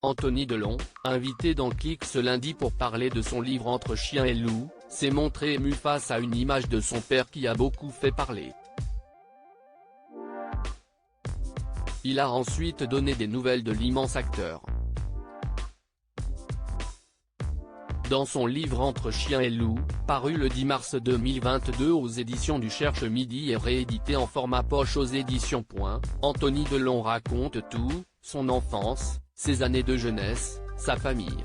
Anthony Delon, invité dans Click ce lundi pour parler de son livre Entre chien et loup, s'est montré ému face à une image de son père qui a beaucoup fait parler. Il a ensuite donné des nouvelles de l'immense acteur. Dans son livre Entre chien et loup, paru le 10 mars 2022 aux éditions du Cherche Midi et réédité en format poche aux éditions Point, Anthony Delon raconte tout, son enfance, ses années de jeunesse, sa famille.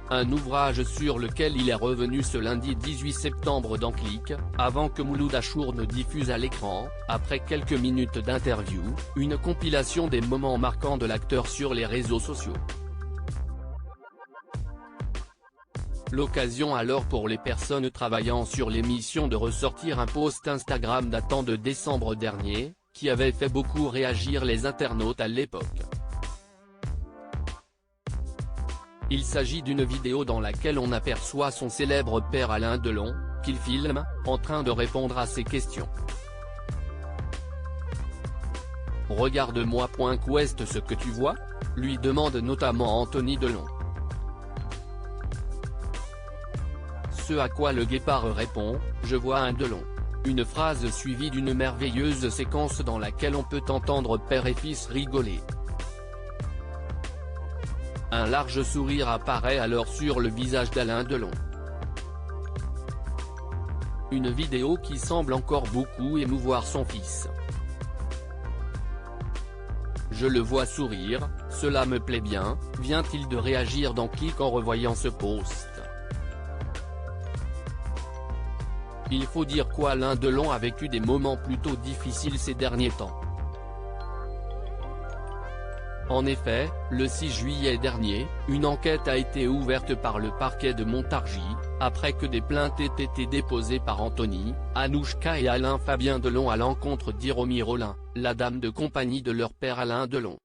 Un ouvrage sur lequel il est revenu ce lundi 18 septembre dans Click, avant que Mouloud Achour ne diffuse à l'écran, après quelques minutes d'interview, une compilation des moments marquants de l'acteur sur les réseaux sociaux. L'occasion alors pour les personnes travaillant sur l'émission de ressortir un post Instagram datant de décembre dernier, qui avait fait beaucoup réagir les internautes à l'époque. Il s'agit d'une vidéo dans laquelle on aperçoit son célèbre père Alain Delon, qu'il filme, en train de répondre à ses questions. « Regarde-moi. Qu'est-ce ce que tu vois ?» lui demande notamment Anthony Delon. Ce à quoi le guépard répond « Je vois un Delon ». Une phrase suivie d'une merveilleuse séquence dans laquelle on peut entendre père et fils rigoler. Un large sourire apparaît alors sur le visage d'Alain Delon. Une vidéo qui semble encore beaucoup émouvoir son fils. « Je le vois sourire, cela me plaît bien », vient-il de réagir dans Click en revoyant ce post. Il faut dire qu'Alain Delon a vécu des moments plutôt difficiles ces derniers temps. En effet, le 6 juillet dernier, une enquête a été ouverte par le parquet de Montargis, après que des plaintes aient été déposées par Anthony, Anouchka et Alain Fabien Delon à l'encontre d'Hiromi Rollin, la dame de compagnie de leur père Alain Delon.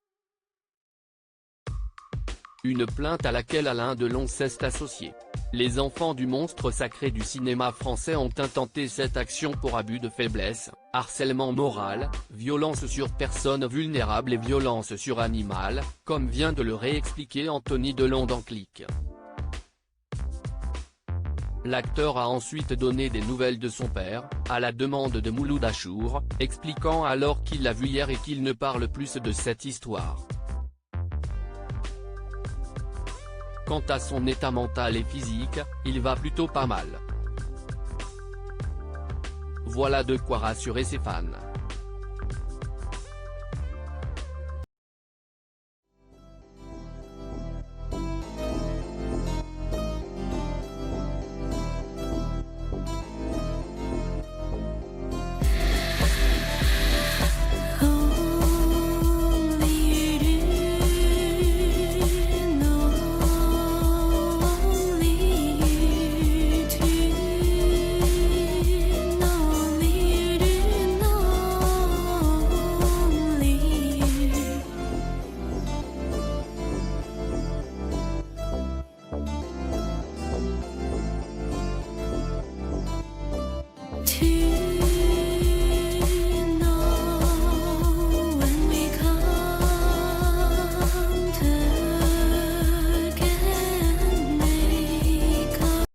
Une plainte à laquelle Alain Delon s'est associé. Les enfants du monstre sacré du cinéma français ont intenté cette action pour abus de faiblesse, harcèlement moral, violence sur personnes vulnérables et violence sur animal, comme vient de le réexpliquer Anthony Delon dans Click. L'acteur a ensuite donné des nouvelles de son père, à la demande de Mouloud Achour, expliquant alors qu'il l'a vu hier et qu'il ne parle plus de cette histoire. Quant à son état mental et physique, il va plutôt pas mal. Voilà de quoi rassurer ses fans.